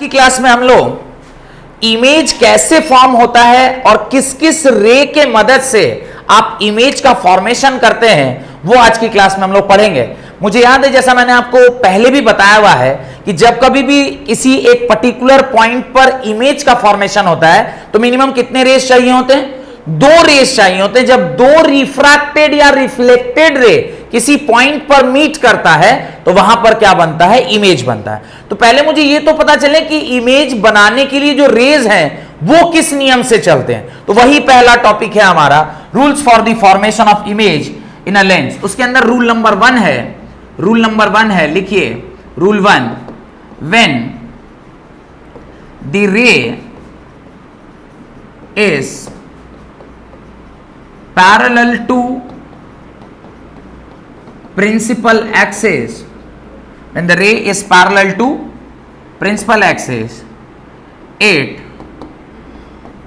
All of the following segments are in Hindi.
की क्लास में हम लोग इमेज कैसे फॉर्म होता है और किस किस रे के मदद से आप इमेज का फॉर्मेशन करते हैं वो आज की क्लास में हम लोग पढ़ेंगे। मुझे याद है, जैसा मैंने आपको पहले भी बताया हुआ है कि जब कभी भी किसी एक पर्टिकुलर पॉइंट पर इमेज का फॉर्मेशन होता है तो मिनिमम कितने रेस चाहिए होते हैं? दो रेस चाहिए होते हैं। जब दो रिफ्रैक्टेड या रिफ्लेक्टेड रे किसी पॉइंट पर मीट करता है तो वहां पर क्या बनता है? इमेज बनता है। तो पहले मुझे यह तो पता चले कि इमेज बनाने के लिए जो रेज हैं वो किस नियम से चलते हैं। तो वही पहला टॉपिक है हमारा, rules for the formation of image in a lens. उसके अंदर रूल नंबर 1 है, लिखिए rule 1, when the ray is parallel to principal axis, when the ray is parallel to principal axis, it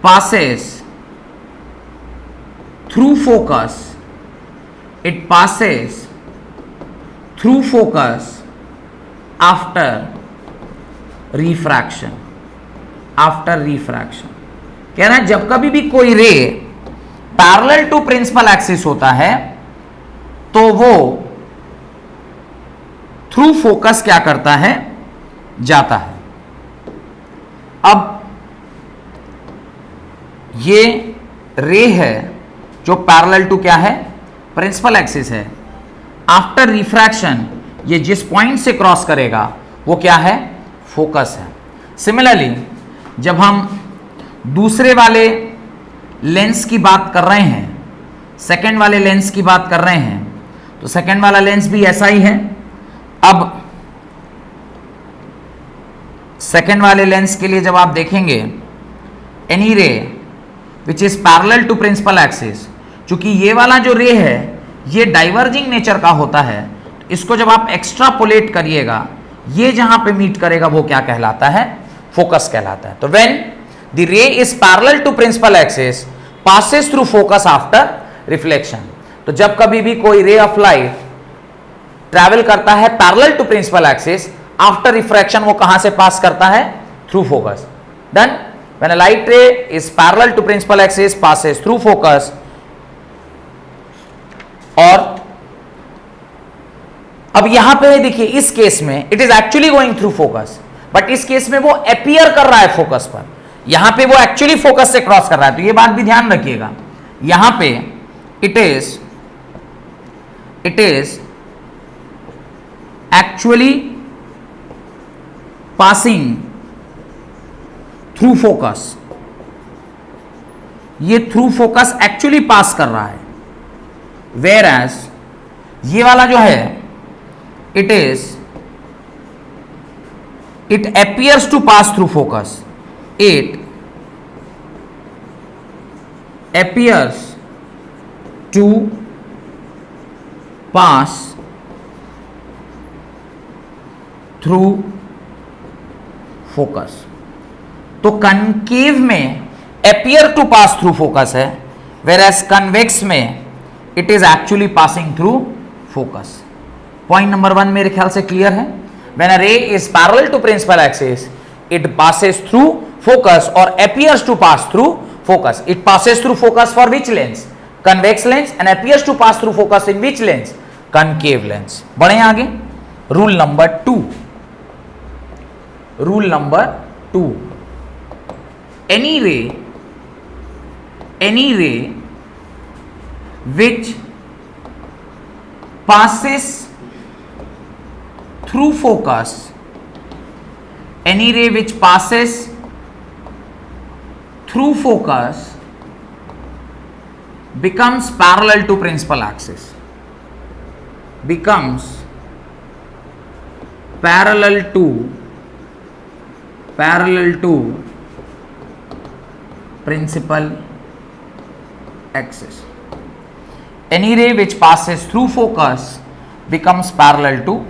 passes through focus, after refraction। कह रहा है जब कभी भी कोई ray parallel to principal axis होता है तो वो थ्रू फोकस क्या करता है? जाता है। अब ये रे है जो पैरेलल टू क्या है? प्रिंसिपल एक्सिस है। आफ्टर रिफ्रैक्शन ये जिस पॉइंट से क्रॉस करेगा वो क्या है? फोकस है। सिमिलरली जब हम दूसरे वाले लेंस की बात कर रहे हैं, सेकेंड वाले लेंस की बात कर रहे हैं, तो सेकेंड वाला लेंस भी ऐसा ही है। अब सेकेंड वाले लेंस के लिए जब आप देखेंगे any ray which is parallel to principal axis, चूंकि ये वाला जो रे है ये डाइवर्जिंग नेचर का होता है, तो इसको जब आप एक्स्ट्रापोलेट करिएगा ये जहां पे मीट करेगा वो क्या कहलाता है? फोकस कहलाता है। तो when the ray is parallel to principal axis passes through focus after reflection। तो जब कभी भी कोई रे ऑफ लाइट ट्रैवल करता है parallel to principal axis, after refraction वो कहां से पास करता है? Through focus. Then when a light ray is parallel to principal axis passes through focus, और अब यहां पे देखिए इस केस में it is actually going through focus, but इस केस में वो अपीयर कर रहा है फोकस पर, यहां पे वो एक्चुअली फोकस से क्रॉस कर रहा है। तो ये बात भी ध्यान रखिएगा, यहां पे it is actually passing through focus, ये थ्रू फोकस एक्चुअली पास कर रहा है। वेयर एज ये वाला जो है it appears to pass through focus, it appears to pass through focus। तो कनकेव में appear to pass through focus है, whereas convex में it is actually passing through focus। Point number 1 मेरे ख्याल से क्लियर है। When a ray is parallel to principal axis, it passes through focus or appears to pass through focus. It passes through focus for which lens? Convex lens, and appears to pass through focus in which lens? Concave lens। बढ़े आगे, rule number 2। Any ray which passes through focus, any ray which passes through focus becomes parallel to principal axis, becomes parallel to principal axis। Any ray which passes through focus becomes parallel to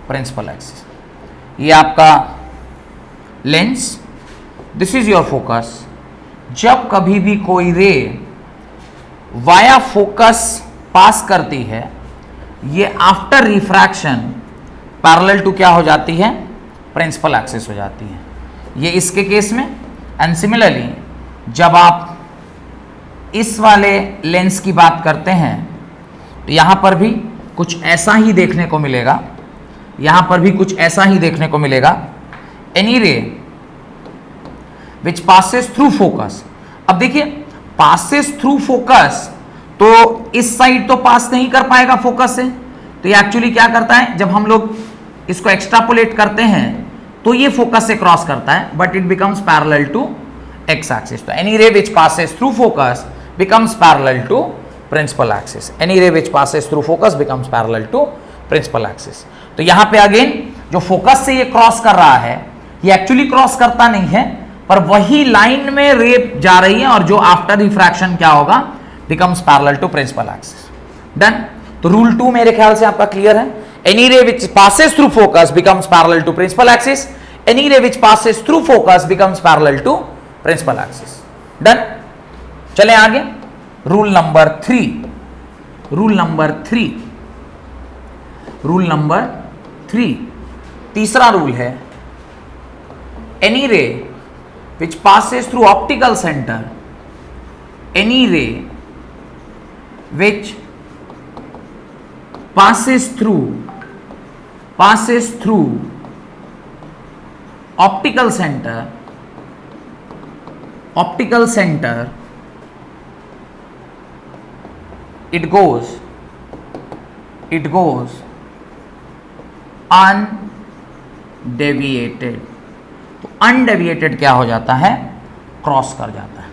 principal axis. ये आपका lens, this is your focus. जब कभी भी कोई रे वाया फोकस पास करती है, ये आफ्टर रिफ्रैक्शन पैरेलल टू क्या हो जाती है? प्रिंसिपल एक्सिस हो जाती है। ये इसके केस में, एंड सिमिलरली जब आप इस वाले लेंस की बात करते हैं तो यहां पर भी कुछ ऐसा ही देखने को मिलेगा, यहां पर भी कुछ ऐसा ही देखने को मिलेगा। Any ray which passes through focus, अब देखिए पासेस थ्रू फोकस, तो इस साइड तो पास नहीं कर पाएगा फोकस से, तो ये एक्चुअली क्या करता है, जब हम लोग इसको एक्सट्रापोलेट करते हैं तो ये फोकस से क्रॉस करता है, but it becomes parallel to X axis. तो any ray which passes through focus becomes parallel to principal axis. Any ray which passes through focus becomes parallel to principal axis. तो यहां पे अगेन जो फोकस से ये क्रॉस कर रहा है, ये एक्चुअली क्रॉस करता नहीं है, पर वही लाइन में रे जा रही है, और जो आफ्टर रिफ्रैक्शन क्या होगा, becomes parallel to principal axis. Done? तो रूल 2 मेरे ख्याल से आपका क्लियर है। Any ray which passes through focus becomes parallel to principal axis. Any ray which passes through focus becomes parallel to principal axis. Done? चले आगे, रूल नंबर 3। रूल नंबर 3 तीसरा रूल है, any ray which passes through optical centre, any ray which passes through optical center, it goes undeviated। तो अनडेविएटेड क्या हो जाता है, क्रॉस कर जाता है।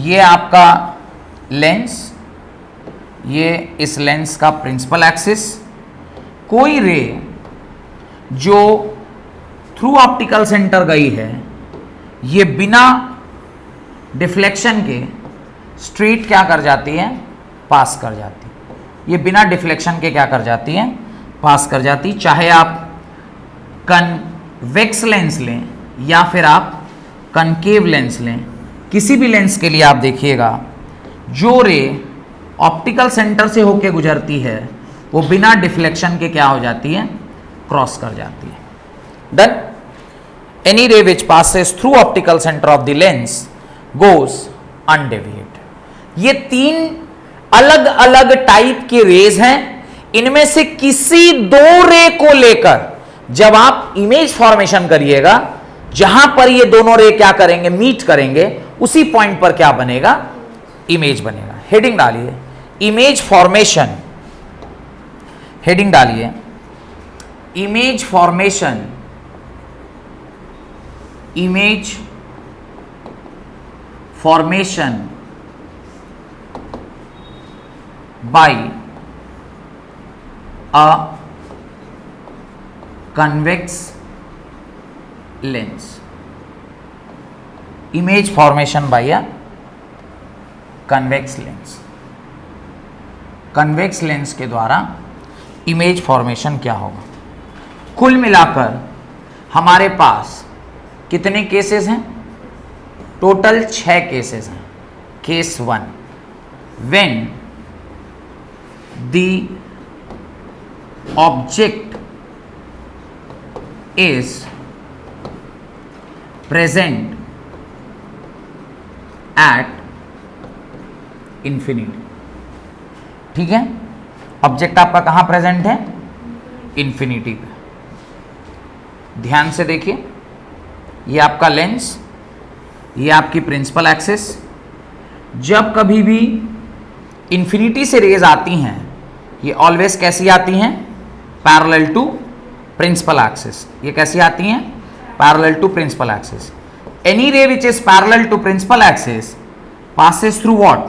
ये आपका लेंस, ये इस लेंस का प्रिंसिपल एक्सिस, कोई रे जो थ्रू ऑप्टिकल सेंटर गई है, ये बिना डिफ्लेक्शन के स्ट्रेट क्या कर जाती है, पास कर जाती है। ये बिना डिफ्लेक्शन के क्या कर जाती है, पास कर जाती। चाहे आप कन्वेक्स लेंस लें या फिर आप कनकेव लेंस लें, किसी भी लेंस के लिए आप देखिएगा, जो रे ऑप्टिकल सेंटर से होके गुजरती है वो बिना डिफ्लेक्शन के क्या हो जाती है, क्रॉस कर जाती है। Done? Any ray which passes through optical centre of the lens goes undeviated. ये 3 अलग अलग टाइप के रेज हैं। इनमें से किसी 2 रे को लेकर जब आप इमेज फॉर्मेशन करिएगा, जहां पर ये दोनों रे क्या करेंगे, मीट करेंगे, उसी पॉइंट पर क्या बनेगा, इमेज बनेगा। हेडिंग डालिए, इमेज फॉर्मेशन। हेडिंग डालिए, image formation. Image formation by a convex lens। image formation by a convex lens। convex lens के द्वारा इमेज फॉर्मेशन क्या होगा। कुल मिलाकर हमारे पास कितने केसेस हैं, टोटल 6 केसेस हैं। Case 1, when the object is present at infinity। ठीक है, ऑब्जेक्ट आपका कहां प्रेजेंट है, इंफिनिटी पे। ध्यान से देखिए, ये आपका लेंस, ये आपकी प्रिंसिपल एक्सिस। जब कभी भी इंफिनिटी से रेज आती हैं, ये ऑलवेज कैसी आती हैं, पैरेलल टू प्रिंसिपल एक्सिस। ये कैसी आती हैं, parallel to principal axis. Any ray which is parallel to principal axis passes through what,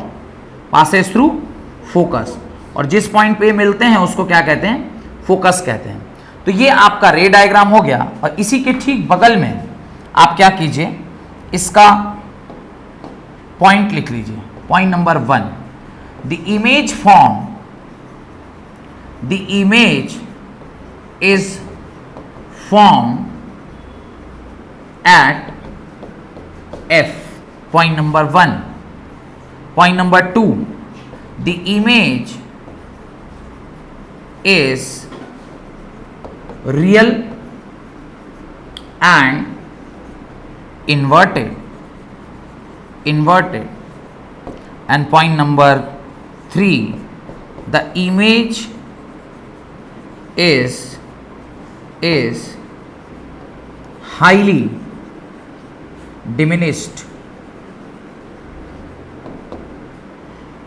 passes through focus. और जिस पॉइंट पे मिलते हैं उसको क्या कहते हैं, फोकस कहते हैं। तो ये आपका रे डायग्राम हो गया। और इसी के ठीक बगल में आप क्या कीजिए, इसका पॉइंट लिख लीजिए। Point number 1, the image form, the image is form at F। Point number 1। Point number 2, the image is real and inverted, and point number 3, the image is highly diminished,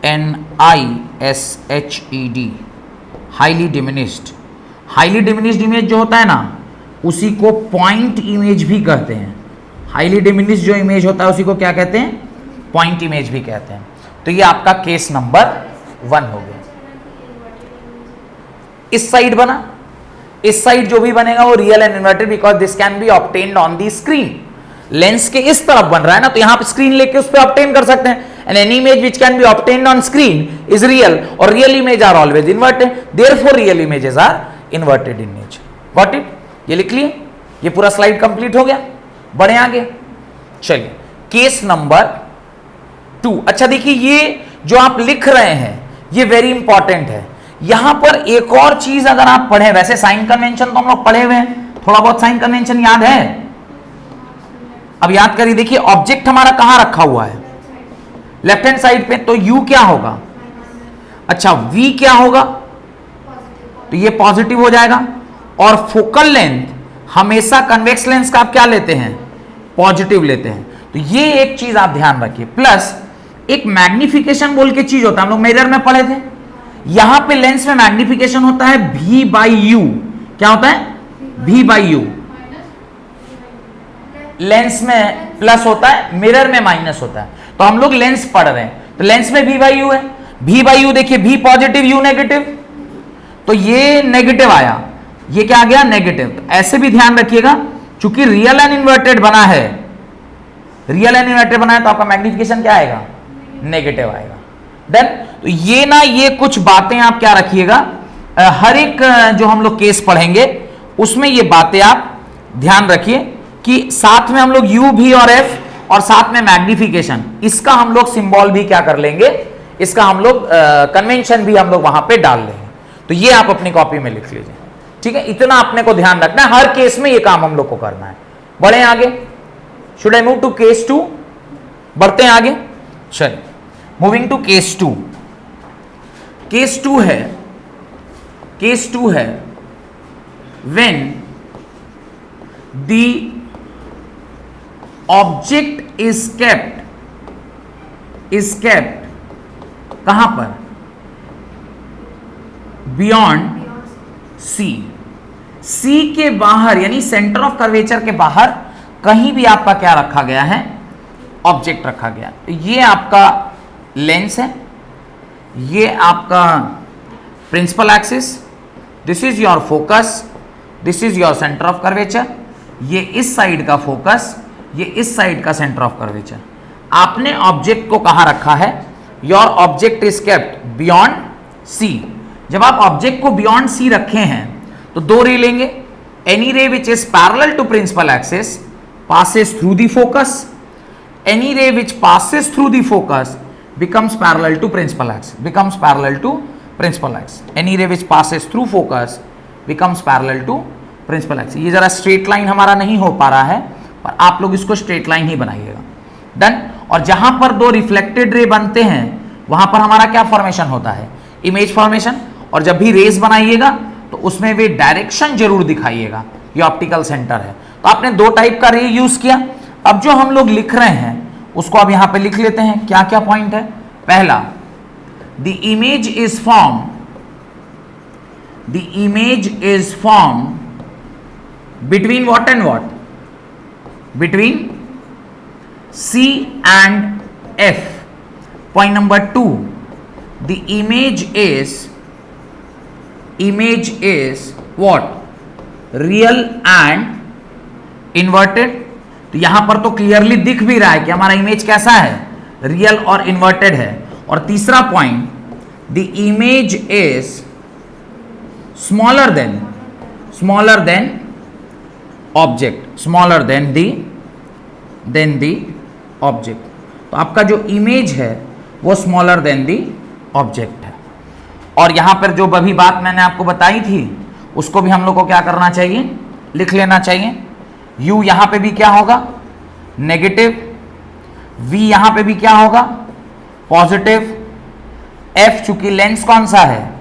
NISHED, highly diminished. Highly diminished image जो होता है ना, उसी को पॉइंट इमेज भी कहते हैं। हाईली डिमिनिश्ड जो इमेज होता है उसी को क्या कहते हैं? पॉइंट इमेज भी कहते हैं। तो ये आपका केस नंबर 1 हो गया। इस साइड बना, इस साइड जो भी बनेगा वो real and inverted, because this can be obtained on the screen. Lens के इस तरफ बन रहा है ना, तो यहां पे स्क्रीन लेके उस पर ऑब्टेन कर सकते हैं। And any image which can be obtained on screen is real, और real image are always inverted, therefore real images are inverted in nature. Got it? ये लिख लिए, ये पूरा स्लाइड कंप्लीट हो गया। बढ़े आगे, चलिए केस नंबर 2। अच्छा देखिए, ये जो आप लिख रहे हैं ये वेरी इंपॉर्टेंट है। यहां पर एक और चीज अगर आप पढ़े, वैसे साइन कन्वेंशन तो हम लोग पढ़े हुए हैं, थोड़ा बहुत साइन कन्वेंशन याद है। अब याद करिए, देखिए ऑब्जेक्ट हमारा कहां रखा हुआ है? लेफ्ट हैंड साइड पे, तो U क्या होगा? अच्छा, V क्या होगा? तो ये पॉजिटिव हो जाएगा। और फोकल लेंथ हमेशा कन्वेक्स लेंस का आप क्या लेते हैं? पॉजिटिव लेते हैं। तो ये एक चीज आप ध्यान रखिए। प्लस एक मैग्निफिकेशन बोल के चीज होता है, हम लोग मिरर में पढ़े थे। यहां पे लेंस में मैग्निफिकेशन होता है V/U। क्या होता है? V/U। लेंस में प्लस होता है, मिरर में माइनस होता है। तो हम लोग लेंस पढ़ रहे हैं, तो लेंस में V/U है। V/U देखिए, V पॉजिटिव, U नेगेटिव, तो ये नेगेटिव आया, ये क्या आ गया? नेगेटिव। तो ऐसे भी ध्यान रखिएगा, चूंकि रियल एंड इन्वर्टेड बना है, रियल एंड इन्वर्टेड बना है, तो आपका मैग्निफिकेशन क्या आएगा? नेगेटिव आएगा। देन तो ये ना, ये कुछ बातें आप क्या रखिएगा, हर एक जो हम लोग केस पढ़ेंगे उसमें ये बातें आप ध्यान रखिए कि साथ में हम लोग U, V और F और साथ में मैग्निफिकेशन, इसका हम लोग सिंबल भी क्या कर लेंगे, इसका हम लोग कन्वेंशन भी हम लोग वहां पे डाल लेंगे। तो ये आप अपनी कॉपी में लिख लीजिए, ठीक है? इतना अपने को ध्यान रखना है, हर केस में ये काम हम लोग को करना है। बढ़े आगे, should I move to case 2? बढ़ते हैं आगे, चलिए मूविंग टू केस 2। केस 2 है when the object is kept कहां पर? बियॉन्ड सी के बाहर, यानी सेंटर ऑफ कर्वेचर के बाहर कहीं भी आपका क्या रखा गया है? ऑब्जेक्ट रखा गया। तो ये आपका लेंस है, ये आपका principal axis, this is your focus, this is your centre of curvature, ये इस साइड का फोकस, ये इस साइड का सेंटर ऑफ कर्वेचर। आपने ऑब्जेक्ट को कहां रखा है? Your object is kept beyond C. जब आप ऑब्जेक्ट को बियॉन्ड सी रखे हैं तो दो रे लेंगे, any ray which is parallel to principal axis passes through the focus, any ray which passes through the focus becomes parallel to principal axis, any ray which passes through focus becomes parallel to principal axis। ये जरा स्ट्रेट लाइन हमारा नहीं हो पा रहा है, पर आप लोग इसको स्ट्रेट लाइन ही बनाइएगा। डन। और जहां पर दो रिफ्लेक्टेड रे बनते हैं वहां पर हमारा क्या फॉर्मेशन होता है? Image formation. और जब भी रेज बनाइएगा तो उसमें वे डायरेक्शन जरूर दिखाइएगा, ये ऑप्टिकल सेंटर है। तो आपने दो टाइप का रे यूज किया। अब जो हम लोग लिख रहे हैं उसको अब यहां पे लिख लेते हैं। क्या क्या पॉइंट है? पहला, the image is form between what and what? Between C and F. Point number 2, the image is what? Real and inverted। तो यहां पर तो क्लियरली दिख भी रहा है कि हमारा इमेज कैसा है? रियल और इन्वर्टेड है। और तीसरा point, the image is smaller than object, then the object. तो आपका जो इमेज है वो स्मॉलर देन दी ऑब्जेक्ट है। और यहां पर जो अभी बात मैंने आपको बताई थी उसको भी हम लोग को क्या करना चाहिए? लिख लेना चाहिए। U यहां पे भी क्या होगा? नेगेटिव, V यहां पे भी क्या होगा, पॉजिटिव, F चूंकि लेंस कौन सा है,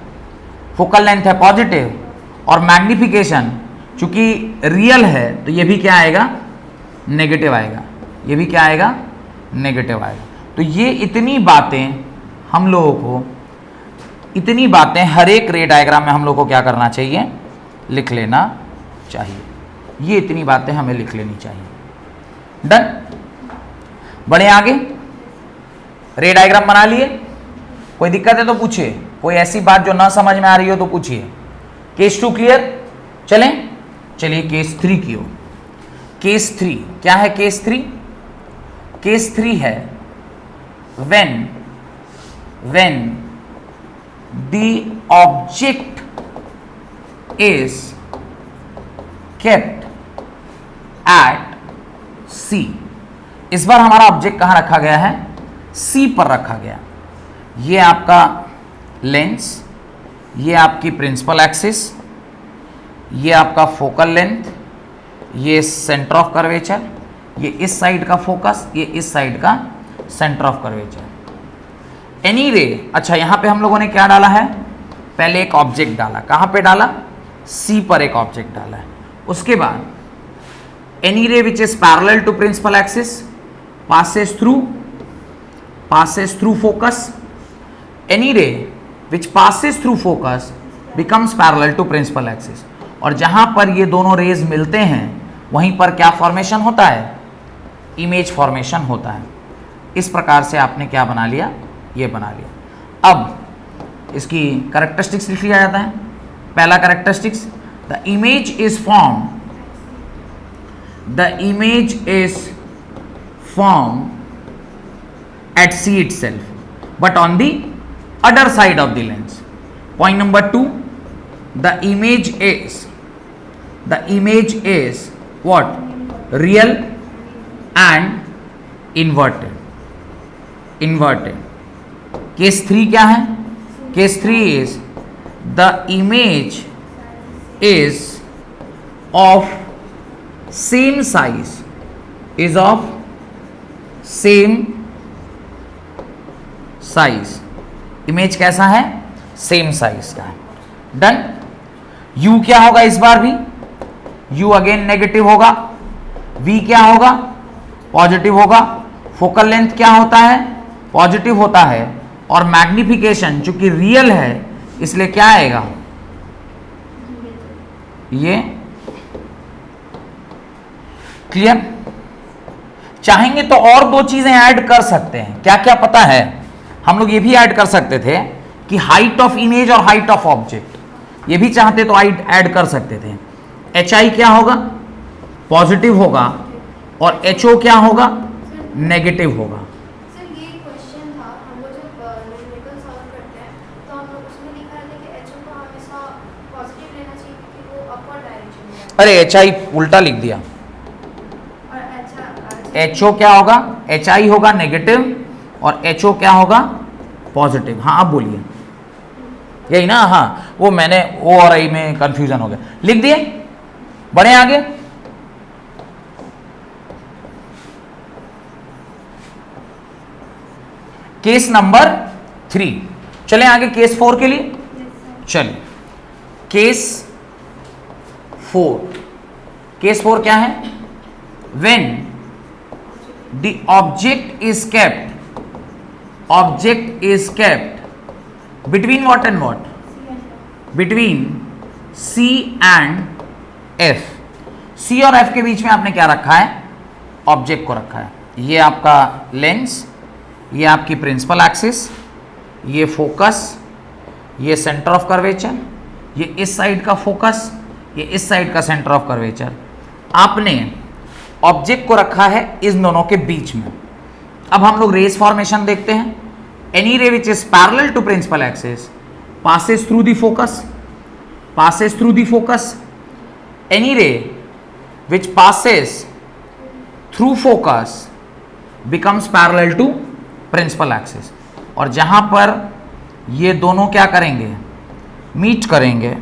फोकल लेंथ है पॉजिटिव, और मैग्निफिकेशन चूंकि रियल है तो ये भी क्या आएगा, नेगेटिव आएगा, ये भी क्या आएगा, नेगेटिव आएगा। तो ये इतनी बातें हम लोगों को, इतनी बातें हर एक रे डायग्राम में हम लोग को क्या करना चाहिए, लिख लेना चाहिए। ये इतनी बातें हमें लिख लेनी चाहिए। डन, बढ़े आगे। रे डायग्राम बना लिए, कोई दिक्कत है तो पूछिए, कोई ऐसी बात जो ना समझ में आ रही हो तो पूछिए। केस 2 क्लियर, चलें, चलिए केस 3 की ओर। केस 3 क्या है, केस 3, केस 3 है when the object is kept at C। इस बार हमारा ऑब्जेक्ट कहां रखा गया है, C पर रखा गया। ये आपका लेंस, ये आपकी प्रिंसिपल एक्सिस, ये आपका फोकल लेंथ, ये सेंटर ऑफ कर्वेचर, ये इस साइड का फोकस, ये इस साइड का सेंटर ऑफ कर्वेचर। एनी रे, अच्छा यहां पे हम लोगों ने क्या डाला है, पहले एक ऑब्जेक्ट डाला, कहां पे डाला, सी पर एक ऑब्जेक्ट डाला है। उसके बाद any ray which is parallel to principal axis passes through focus, any ray which passes through focus becomes parallel to principal axis। और जहां पर ये दोनों रेज मिलते हैं वहीं पर क्या फॉर्मेशन होता है, इमेज फॉर्मेशन होता है। इस प्रकार से आपने क्या बना लिया, ये बना लिया। अब इसकी कैरेक्टरिस्टिक्स लिख लिया जाता है। पहला characteristics, the image is formed at C itself but on the other side of the lens। Point number 2, the image is what, real and inverted। Case 3 क्या है, case 3 is the image is of same size, image कैसा है, सेम साइज का है। डन। U क्या होगा इस बार भी, U अगेन नेगेटिव होगा, V क्या होगा, पॉजिटिव होगा, फोकल लेंथ क्या होता है, पॉजिटिव होता है, और मैग्निफिकेशन चूंकि रियल है इसलिए क्या आएगा, ये। क्लियर। चाहेंगे तो और दो चीजें ऐड कर सकते हैं, क्या क्या पता है, हम लोग ये भी ऐड कर सकते थे कि हाइट ऑफ इमेज और हाइट ऑफ ऑब्जेक्ट, ये भी चाहते तो ऐड कर सकते थे। HI क्या होगा, पॉजिटिव होगा, और HO क्या होगा, नेगेटिव होगा। सर ये क्वेश्चन था, हम लोग जब न्यूमेरिकल सॉल्व करते हैं तो हम लोग उसमें लिखा रहता है कि HO को हमेशा पॉजिटिव लेना चाहिए क्योंकि वो अपवर्ड डायरेक्शन में है। अरे HI उल्टा लिख दिया, HO क्या होगा, HI होगा नेगेटिव और HO क्या होगा, पॉजिटिव। हाँ आप बोलिए, यही ना, हाँ वो मैंने O और I में कंफ्यूजन हो गया, लिख दिए। बढ़े आगे। केस नंबर 3, चलें आगे केस 4 के लिए। चलिए केस 4 क्या है, when the object is kept between what and what, between C and F। C और F के बीच में आपने क्या रखा है, ऑब्जेक्ट को रखा है। ये आपका लेंस, ये आपकी प्रिंसिपल एक्सिस, ये फोकस, ये सेंटर ऑफ कर्वेचर, ये इस साइड का फोकस, ये इस साइड का सेंटर ऑफ कर्वेचर। आपने ऑब्जेक्ट को रखा है इन दोनों के बीच में। अब हम लोग रेस फॉर्मेशन देखते हैं। Any ray which is parallel to principal axis passes through the focus, any ray which passes through focus becomes parallel to principal axis। और जहां पर ये दोनों क्या करेंगे, मीट करेंगे,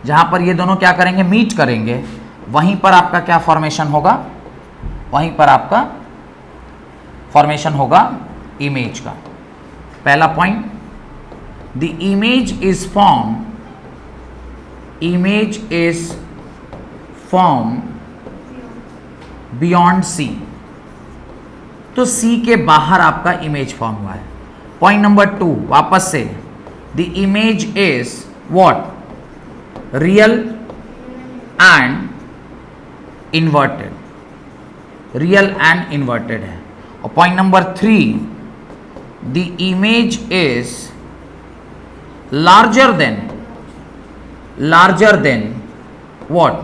जहां पर ये दोनों क्या करेंगे, मीट करेंगे, वहीं पर आपका क्या फॉर्मेशन होगा, वहीं पर आपका फॉर्मेशन होगा इमेज का। पहला point, the image is form beyond C. तो सी के बाहर आपका इमेज फॉर्म हुआ है। पॉइंट नंबर 2, वापस से, the image is what, real and inverted, real and inverted है। और point number 3, the image is larger than what,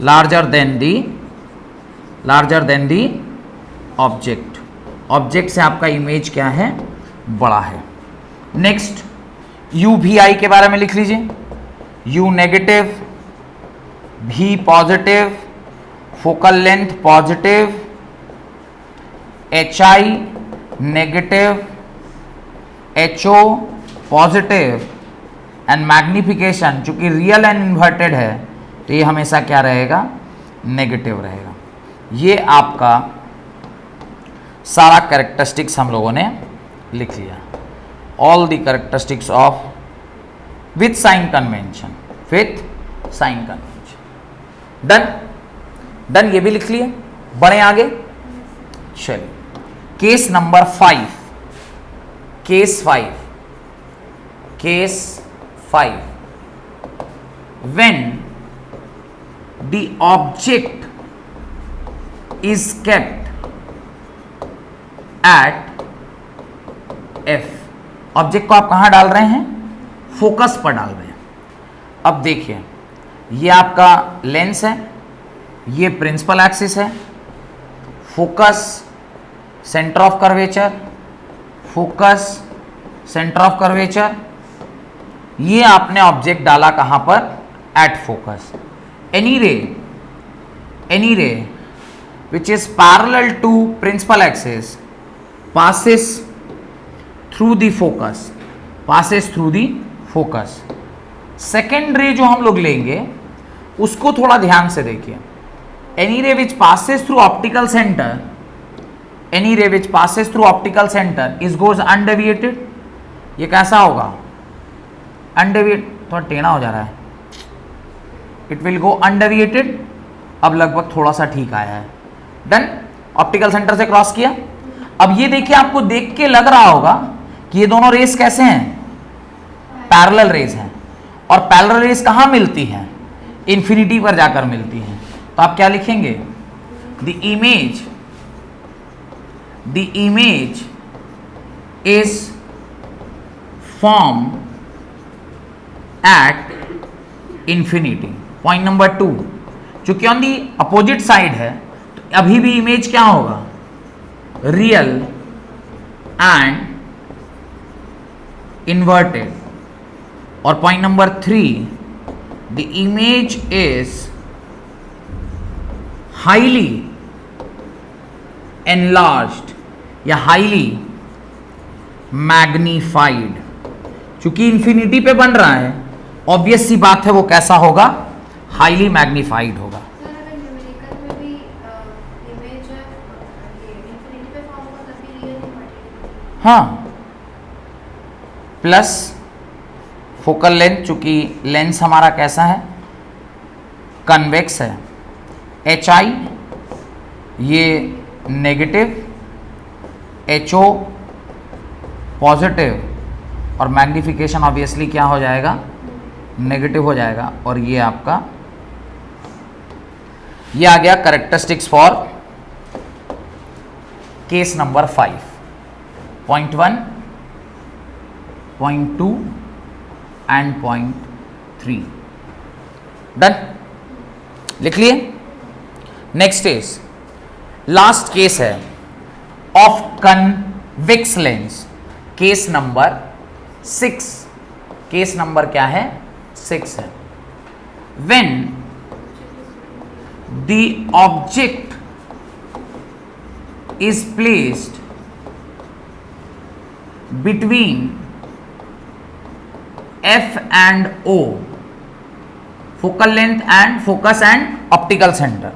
larger than the object. Object से आपका इमेज क्या है, बड़ा है। नेक्स्ट, यू भी आई के बारे में लिख लीजिए। U negative, V positive, focal length positive, H I negative, H O positive and magnification चूंकि रियल एंड इन्वर्टेड है तो ये हमेशा क्या रहेगा, नेगेटिव रहेगा। ये आपका सारा कैरेक्टरिस्टिक्स हम लोगों ने लिख लिया। All the characteristics of with sign convention, done. ये भी लिख लिए, बढ़े आगे। चलिए, case number 5, case 5, when the object is kept at F। Object को आप कहां डाल रहे हैं, फोकस पर डाल रहे हैं। अब देखिए, ये आपका लेंस है, ये प्रिंसिपल एक्सिस है, focus centre of curvature, focus centre of curvature. ये आपने ऑब्जेक्ट डाला कहां पर, eight focus. Any ray which is parallel to principal axis passes through the focus। Second ray जो हम लोग लेंगे उसको थोड़ा ध्यान से देखिए। Any ray which passes through optical center is goes undeviated। ये कैसा होगा, अनडेविएट, थोड़ा टेढ़ा हो जा रहा है, इट विल गो अनडेविएटेड। अब लगभग थोड़ा सा ठीक आया है। डन, ऑप्टिकल सेंटर से क्रॉस किया। अब ये देखिए, आपको देख के लग रहा होगा कि ये दोनों रेस कैसे हैं, पैरेलल रेस हैं। और पैरेलल रेस कहां मिलती हैं, इंफिनिटी पर जाकर मिलती हैं। तो आप क्या लिखेंगे, the image is form at infinity. Point number 2, चूंकि ऑन दी अपोजिट साइड है तो अभी भी इमेज क्या होगा, रियल एंड इन्वर्टेड। और point number 3, the image is highly enlarged या हाईली मैग्नीफाइड। चूंकि इंफिनिटी पे बन रहा है, ऑब्वियस सी बात है वो कैसा होगा, हाईली मैग्नीफाइड होगा। सर अगर न्यूमेरिकल में भी इमेज ये इंफिनिटी पे फॉर्म होगा तब भी रियल इन्वर्टेड। हाँ, प्लस फोकल लेंथ, चूंकि लेंस हमारा कैसा है, कन्वेक्स है। एच आई ये नेगेटिव, एच ओ पॉजिटिव, और मैग्निफिकेशन ऑब्वियसली क्या हो जाएगा, नेगेटिव हो जाएगा। और ये आपका, ये आ गया characteristics for case number 5। Point 1, point 2 and point 3। Done, लिख लिए। नेक्स्ट इज लास्ट केस है of convex lens, case number 6। Case number क्या है, 6 है। When the object is placed between F and O, focal length and focus and optical center.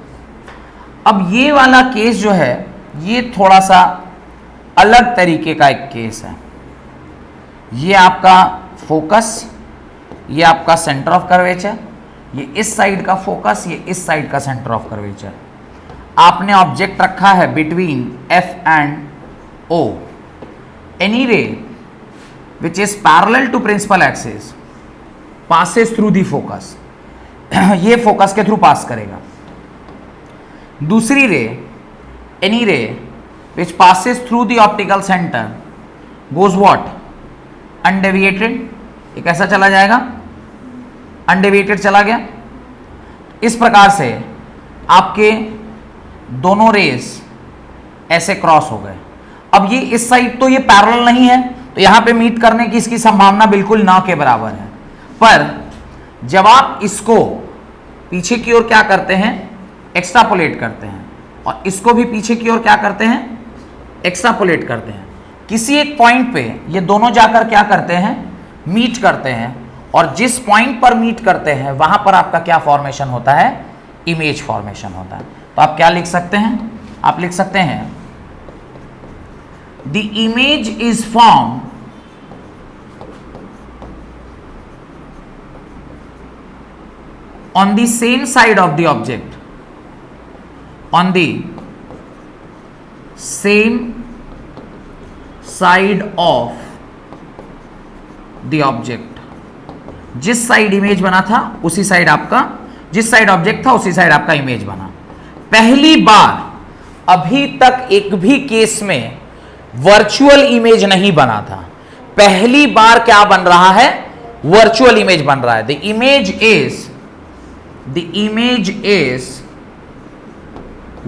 अब ये वाला केस जो है ये थोड़ा सा अलग तरीके का एक केस है। ये आपका फोकस, ये आपका सेंटर ऑफ कर्वेचर, ये इस साइड का फोकस, ये इस साइड का सेंटर ऑफ कर्वेचर। आपने ऑब्जेक्ट रखा है between F and O। Any ray which is parallel to principal axis passes through the focus, ये फोकस के थ्रू पास करेगा। दूसरी ray, any ray which passes through the optical centre goes what, undeviated. ये कैसा चला जाएगा, अनडेविएटेड चला गया। इस प्रकार से आपके दोनों रेस ऐसे क्रॉस हो गए। अब ये इस साइड तो ये पैरेलल नहीं है, तो यहां पे मीट करने की इसकी संभावना बिल्कुल ना के बराबर है। पर जब आप इसको पीछे की ओर क्या करते हैं, एक्स्ट्रापोलेट करते हैं, और इसको भी पीछे की ओर क्या करते हैं, एक्स्ट्रापोलेट करते हैं, किसी एक पॉइंट पे ये दोनों जाकर क्या करते हैं, मीट करते हैं। और जिस पॉइंट पर मीट करते हैं वहां पर आपका क्या फॉर्मेशन होता है, इमेज फॉर्मेशन होता है। तो आप क्या लिख सकते हैं, आप लिख सकते हैं the image is form on the same side of the object, on the same side of the object। जिस साइड इमेज बना था उसी साइड आपका, जिस साइड ऑब्जेक्ट था उसी साइड आपका इमेज बना। पहली बार अभी तक एक भी केस में वर्चुअल इमेज नहीं बना था, पहली बार क्या बन रहा है, वर्चुअल इमेज बन रहा है। The image is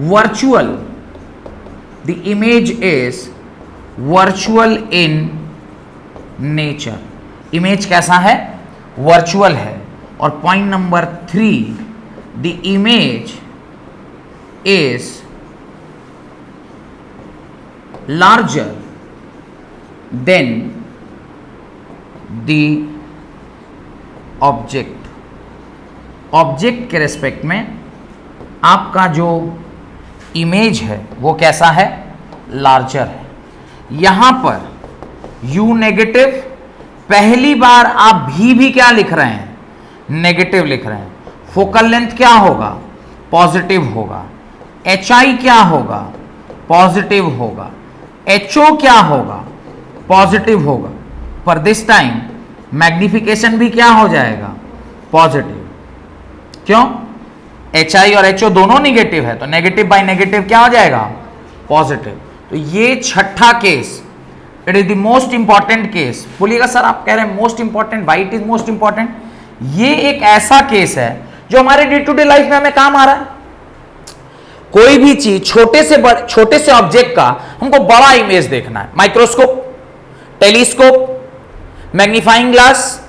virtual. The image is virtual in nature. Image कैसा है, वर्चुअल है। और point number 3, the image is larger than the object। Object के रेस्पेक्ट में आपका जो इमेज है वो कैसा है, लार्जर है। यहां पर U नेगेटिव, पहली बार आप भी क्या लिख रहे हैं, नेगेटिव लिख रहे हैं। फोकल लेंथ क्या होगा, पॉजिटिव होगा। HI क्या होगा, पॉजिटिव होगा। HO क्या होगा, पॉजिटिव होगा। पर दिस टाइम मैग्निफिकेशन भी क्या हो जाएगा, पॉजिटिव। क्यों, HI और HO दोनों नेगेटिव है, तो नेगेटिव बाय नेगेटिव क्या हो जाएगा, पॉजिटिव। तो ये छठा case, it is the most important case. बोलिएगा सर आप कह रहे हैं most important, why it is most important. ये एक ऐसा केस है जो हमारे डे टू डे लाइफ में हमें काम आ रहा है। कोई भी चीज, छोटे से ऑब्जेक्ट का हमको बड़ा इमेज देखना है, माइक्रोस्कोप, टेलीस्कोप, मैग्नीफाइंग ग्लास,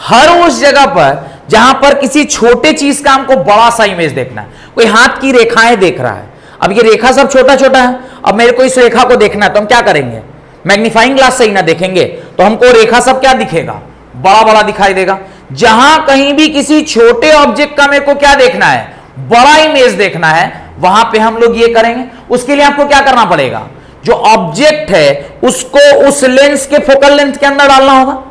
हर उस जगह पर जहां पर किसी छोटे चीज का हमको बड़ा सा इमेज देखना है। कोई हाथ की रेखाएं देख रहा है, अब ये रेखा सब छोटा छोटा है, अब मेरे को इस रेखा को देखना है तो हम क्या करेंगे, मैग्नीफाइंग ग्लास से ही ना देखेंगे, तो हमको रेखा सब क्या दिखेगा, बड़ा बड़ा दिखाई देगा। जहां कहीं भी किसी छोटे ऑब्जेक्ट का मेरे को क्या देखना है, बड़ा इमेज देखना है, वहां पे हम लोग ये करेंगे। उसके लिए आपको क्या करना पड़ेगा, जो ऑब्जेक्ट है उसको उस लेंस के फोकल लेंथ के अंदर डालना होगा।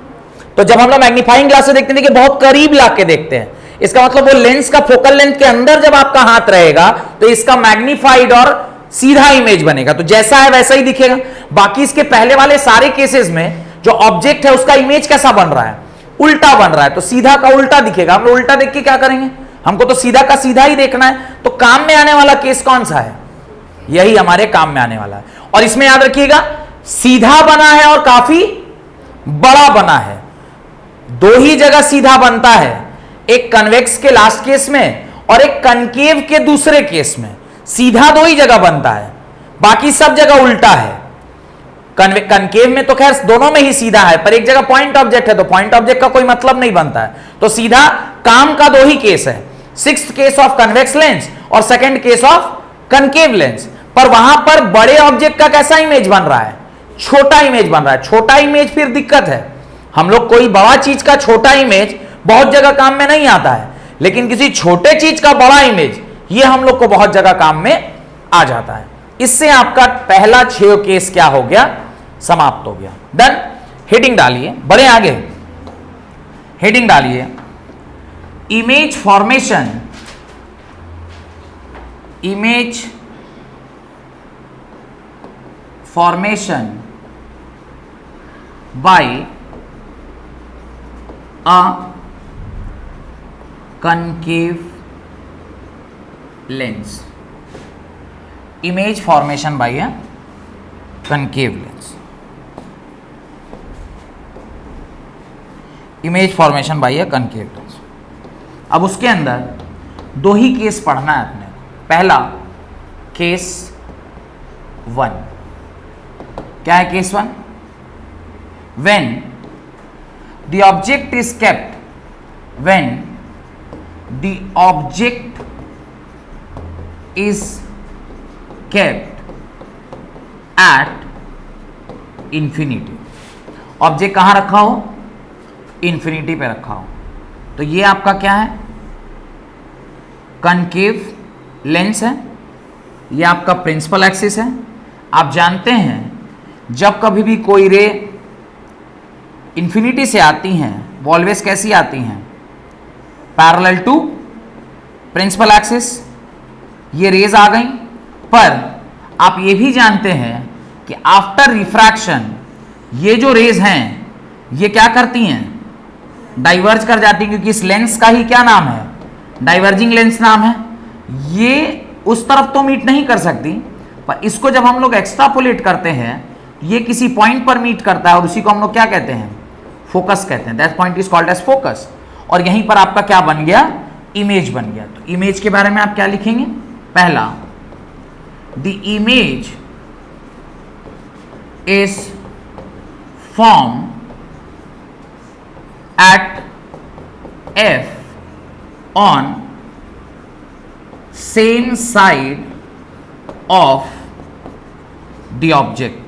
तो जब हम लोग मैग्नीफाइंग ग्लास से देखते हैं, देखिए बहुत करीब लाके देखते हैं, इसका मतलब वो लेंस का फोकल लेंथ के अंदर जब आपका हाथ रहेगा तो इसका मैग्नीफाइड और सीधा इमेज बनेगा, तो जैसा है वैसा ही दिखेगा। बाकी इसके पहले वाले सारे केसेस में जो ऑब्जेक्ट है उसका इमेज कैसा बन रहा है, उल्टा बन रहा है, तो सीधा का उल्टा दिखेगा। हम लोग उल्टा देख के क्या करेंगे, हमको तो सीधा का सीधा ही देखना है। तो काम में आने वाला केस कौन सा है, यही हमारे काम में आने वाला है। और इसमें याद रखिएगा सीधा बना है और काफी बड़ा बना है, दो ही जगह सीधा बनता है, एक कन्वेक्स के लास्ट केस में और एक कनकेव के दूसरे केस में। सीधा दो ही जगह बनता है, बाकी सब जगह उल्टा है। कनकेव में तो खैर दोनों में ही सीधा है, पर एक जगह पॉइंट ऑब्जेक्ट है तो पॉइंट ऑब्जेक्ट का कोई मतलब नहीं बनता है। तो सीधा काम का दो ही केस है, 6th case of convex lens और 2nd case of concave lens. पर वहां पर बड़े ऑब्जेक्ट का कैसा इमेज बन रहा है, छोटा इमेज बन रहा है। छोटा इमेज फिर दिक्कत है, हम लोग कोई बड़ा चीज का छोटा इमेज बहुत जगह काम में नहीं आता है, लेकिन किसी छोटे चीज का बड़ा इमेज ये हम लोग को बहुत जगह काम में आ जाता है। इससे आपका पहला 6 केस क्या हो गया, समाप्त हो गया। डन। हेडिंग डालिए, बढ़े आगे। हेडिंग डालिए, image formation, image formation by a concave lens, image formation by a concave lens, image formation by a concave lens। अब उसके अंदर 2 ही केस पढ़ना है अपने। पहला केस 1, क्या है case 1? when the object is kept, when the object is kept at infinity, object कहां रखा हो, इंफिनिटी पे रखा हो। तो ये आपका क्या है, कनकेव लेंस है, ये आपका प्रिंसिपल एक्सिस है। आप जानते हैं जब कभी भी कोई रे इंफिनिटी से आती हैं वो ऑलवेज कैसी आती हैं, पैरेलल टू प्रिंसिपल एक्सिस। ये रेज आ गई, पर आप ये भी जानते हैं कि आफ्टर रिफ्रैक्शन ये जो रेज हैं ये क्या करती हैं, डाइवर्ज कर जाती हैं, क्योंकि इस लेंस का ही क्या नाम है, डाइवर्जिंग लेंस नाम है। ये उस तरफ तो मीट नहीं कर सकती, पर इसको जब हम लोग एक्सट्रापोलेट करते हैं ये किसी पॉइंट पर मीट करता है और उसी को हम लोग क्या कहते हैं, फोकस कहते हैं। That point is called as focus. और यहीं पर आपका क्या बन गया, इमेज बन गया। तो इमेज के बारे में आप क्या लिखेंगे, पहला the image is form at F on same side of the object.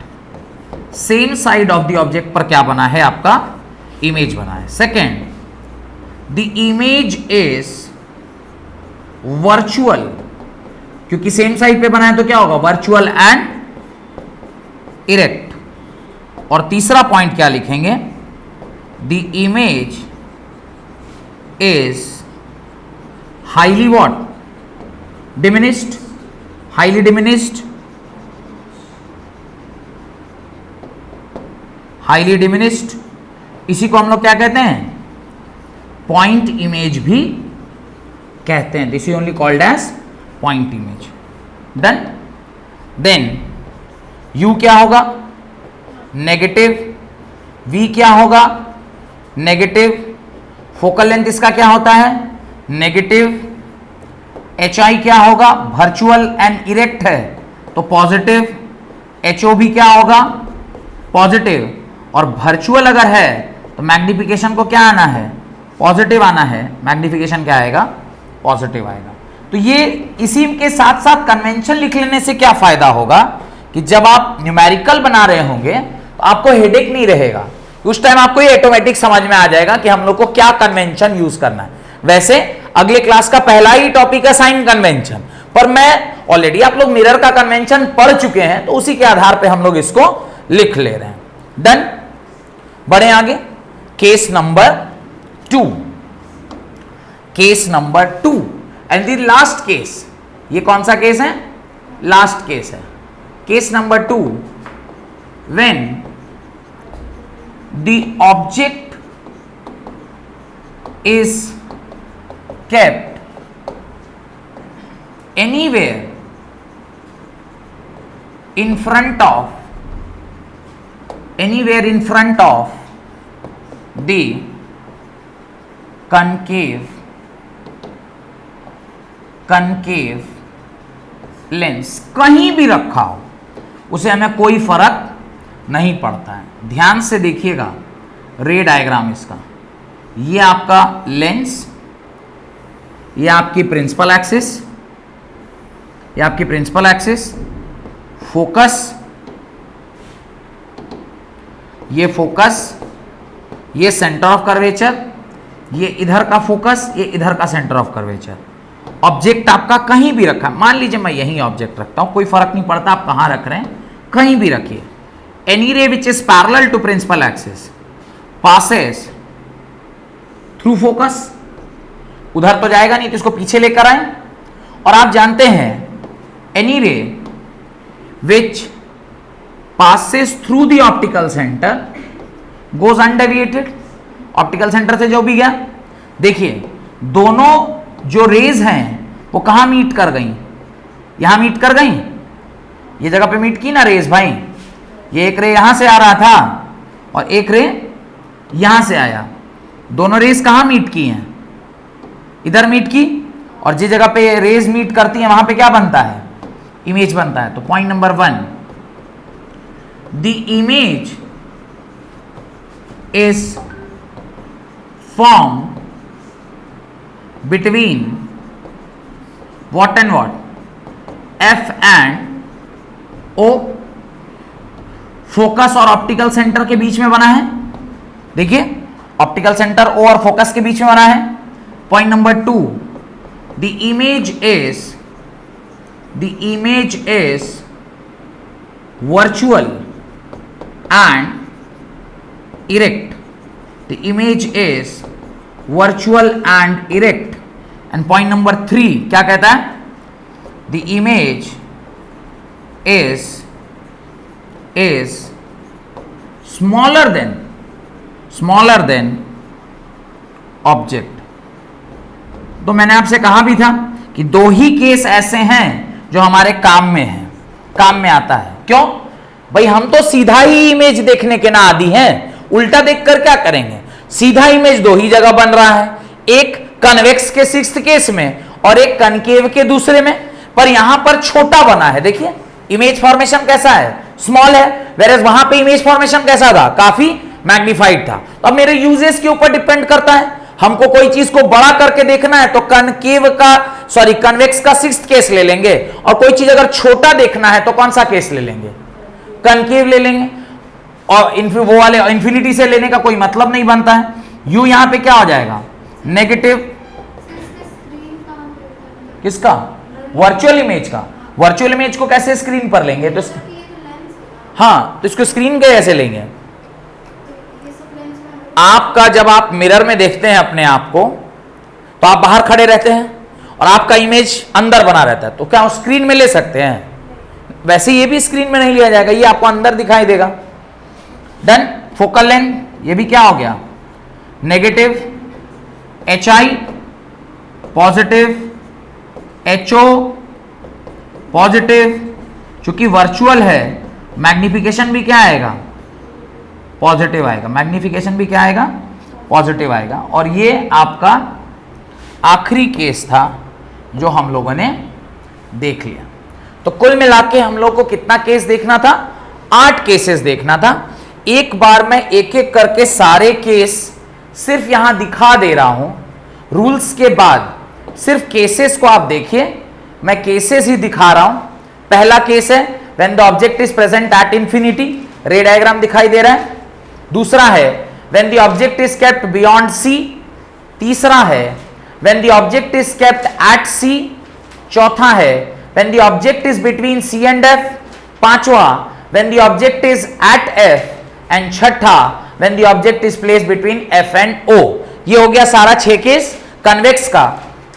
Same side of the object पर क्या बना है, आपका इमेज बना है। Second, the image is virtual, क्योंकि सेम साइड पे बना है तो क्या होगा, वर्चुअल एंड इरेक्ट। और तीसरा पॉइंट क्या लिखेंगे, the image is highly what, diminished, highly diminished, highly diminished. इसी को हम लोग क्या कहते हैं, पॉइंट इमेज भी कहते हैं। This is only called as point image. Done. Then U क्या होगा, नेगेटिव, V क्या होगा, नेगेटिव। फोकल लेंथ इसका क्या होता है, नेगेटिव। HI क्या होगा, वर्चुअल एंड इरेक्ट है तो पॉजिटिव। HO भी क्या होगा, पॉजिटिव। और वर्चुअल अगर है तो मैग्निफिकेशन को क्या आना है, पॉजिटिव आना है। मैग्निफिकेशन क्या आएगा, पॉजिटिव आएगा। तो ये इसी के साथ साथ कन्वेंशन लिख लेने से क्या फायदा होगा कि जब आप न्यूमेरिकल बना रहे होंगे तो आपको हेडेक नहीं रहेगा। उस टाइम आपको ये ऑटोमेटिक समझ में आ जाएगा कि हम लोग को क्या कन्वेंशन यूज करना है। वैसे अगले क्लास का पहला ही टॉपिक है साइन कन्वेंशन, पर मैं ऑलरेडी आप लोग मिरर का कन्वेंशन पढ़ चुके हैं तो उसी के आधार पे हम लोग इसको लिख ले रहे हैं। डन। बढ़े आगे, case number 2, case number 2 and the last case. ये कौन सा केस है, लास्ट केस है। Case number 2, when the object is kept anywhere in front of the concave lens. कहीं भी रखा हो उसे हमें कोई फर्क नहीं पड़ता है। ध्यान से देखिएगा रे डायग्राम इसका। ये आपका लेंस, ये आपकी प्रिंसिपल एक्सिस, ये आपकी प्रिंसिपल एक्सिस, फोकस, ये फोकस, ये सेंटर ऑफ कर्वेचर, ये इधर का फोकस, ये इधर का सेंटर ऑफ कर्वेचर। ऑब्जेक्ट आपका कहीं भी रखा, मान लीजिए मैं यहीं ऑब्जेक्ट रखता हूं, कोई फर्क नहीं पड़ता आप कहां रख रहे हैं, कहीं भी रखिए। Any ray which is parallel to principal axis passes through focus, उधर तो जाएगा नहीं तो इसको पीछे लेकर आए। और आप जानते हैं any ray which passes through the optical center goes undeviated, optical centre से जो भी गया, देखिए दोनों जो रेज हैं वो कहां मीट कर गई, यहां मीट कर गई, ये जगह पे मीट की ना रेज भाई, ये एक रे यहां से आ रहा था और एक रे यहां से आया, दोनों रेज कहां मीट की हैं, इधर मीट की, और जिस जगह पे रेज मीट करती हैं वहां पे क्या बनता है, इमेज बनता है। तो point number 1, the image is formed between what and what, F and O, focus और ऑप्टिकल सेंटर के बीच में बना है। देखिए ऑप्टिकल सेंटर O और फोकस के बीच में बना है। Point number 2, the image is virtual and erect, the image is virtual and erect। and point number 3 क्या कहता है, the image is smaller than object। तो मैंने आपसे कहा भी था कि दो ही केस ऐसे हैं जो हमारे काम में आता है। क्यों भाई, हम तो सीधा ही इमेज देखने के ना आदी हैं, उल्टा देखकर क्या करेंगे, सीधा इमेज दो ही जगह बन रहा है, एक कन्वेक्स के 6th केस में और एक कनकेव के दूसरे में, पर यहां पर छोटा बना है। देखिए इमेज फॉर्मेशन कैसा है, स्मॉल है, वेरएज वहां पे इमेज फॉर्मेशन कैसा था, काफी मैग्नीफाइड था। तो अब मेरे यूजेस के ऊपर डिपेंड करता है, हमको कोई चीज को बड़ा करके देखना है तो कन्वेक्स का 6th केस ले लेंगे, और कोई चीज अगर छोटा देखना है तो कौन सा केस ले लेंगे, कनकेव ले लेंगे। और वो वाले इंफिनिटी से लेने का कोई मतलब नहीं बनता है। यू यहां पे क्या हो जाएगा, नेगेटिव, किसका, वर्चुअल इमेज का। वर्चुअल इमेज को कैसे स्क्रीन पर लेंगे, तो हाँ, तो इसको स्क्रीन के कैसे लेंगे, आपका जब आप मिरर में देखते हैं अपने आप को तो आप बाहर खड़े रहते हैं और आपका इमेज अंदर बना रहता है, तो क्या स्क्रीन में ले सकते हैं, वैसे ये भी स्क्रीन में नहीं लिया जाएगा, ये आपको अंदर दिखाई देगा। डन। फोकल लेंथ ये भी क्या हो गया, negative, HI positive, HO positive, चूंकि वर्चुअल है मैग्निफिकेशन भी क्या आएगा, पॉजिटिव आएगा, मैग्निफिकेशन भी क्या आएगा, पॉजिटिव आएगा। और ये आपका आखिरी केस था जो हम लोगों ने देख लिया। तो कुल मिला के हम लोग को कितना केस देखना था, 8 केसेस देखना था। एक बार मैं एक एक करके सारे केस सिर्फ यहां दिखा दे रहा हूं, रूल्स के बाद सिर्फ केसेस को आप देखिए, मैं केसेस ही दिखा रहा हूं। पहला केस है when the object is present at infinity, ray diagram दिखाई दे रहा है। दूसरा है when the object is kept beyond C. तीसरा है when the object is kept at C. चौथा है when the object is between C and F. पांचवा when the object is at F. And छठा when the object is placed between F and O. ये हो गया सारा 6 केस कन्वेक्स का।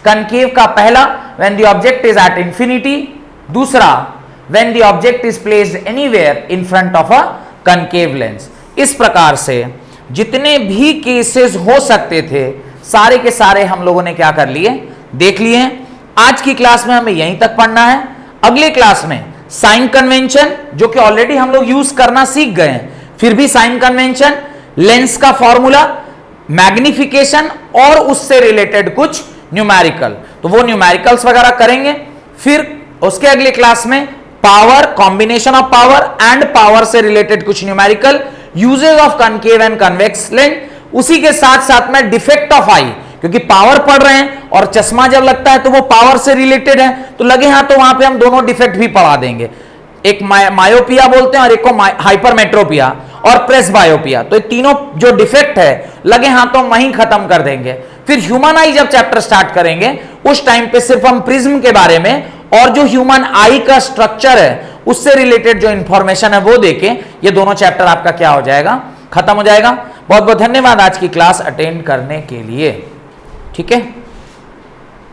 कनकेव का पहला when the object is at infinity, दूसरा when the object is placed anywhere in front of a concave lens. इस प्रकार से जितने भी केसेस हो सकते थे सारे के सारे हम लोगों ने क्या कर लिए, देख लिए हैं। आज की क्लास में हमें यहीं तक पढ़ना है। अगले क्लास में साइन कन्वेंशन, जो कि ऑलरेडी हम लोग यूज करना सीख गए हैं, फिर भी साइन कन्वेंशन, लेंस का फॉर्मूला, मैग्निफिकेशन और उससे रिलेटेड कुछ न्यूमेरिकल, तो वो न्यूमेरिकल्स वगैरह करेंगे। फिर उसके अगले क्लास में power, combination of power and power से रिलेटेड कुछ numerical, usages of concave and convex lens, उसी के साथ साथ में डिफेक्ट ऑफ आई, क्योंकि पावर पढ़ रहे हैं और चश्मा जब लगता है तो वो पावर से रिलेटेड है, तो लगे हां तो वहां पे हम दोनों डिफेक्ट भी पढ़ा देंगे। एक मायोपिया बोलते हैं और एक को हाइपरमेट्रोपिया और प्रेस बायोपिया, तो ये तीनों जो डिफेक्ट है लगे हां तो वहीं खत्म कर देंगे। फिर ह्यूमन आई जब चैप्टर स्टार्ट करेंगे उस टाइम पे सिर्फ हम प्रिज्म के बारे में और जो ह्यूमन आई का स्ट्रक्चर है उससे रिलेटेड जो इंफॉर्मेशन है वो देके ये दोनों चैप्टर आपका क्या हो जाएगा, खत्म हो जाएगा। बहुत बहुत धन्यवाद आज की क्लास अटेंड करने के लिए। ठीक है।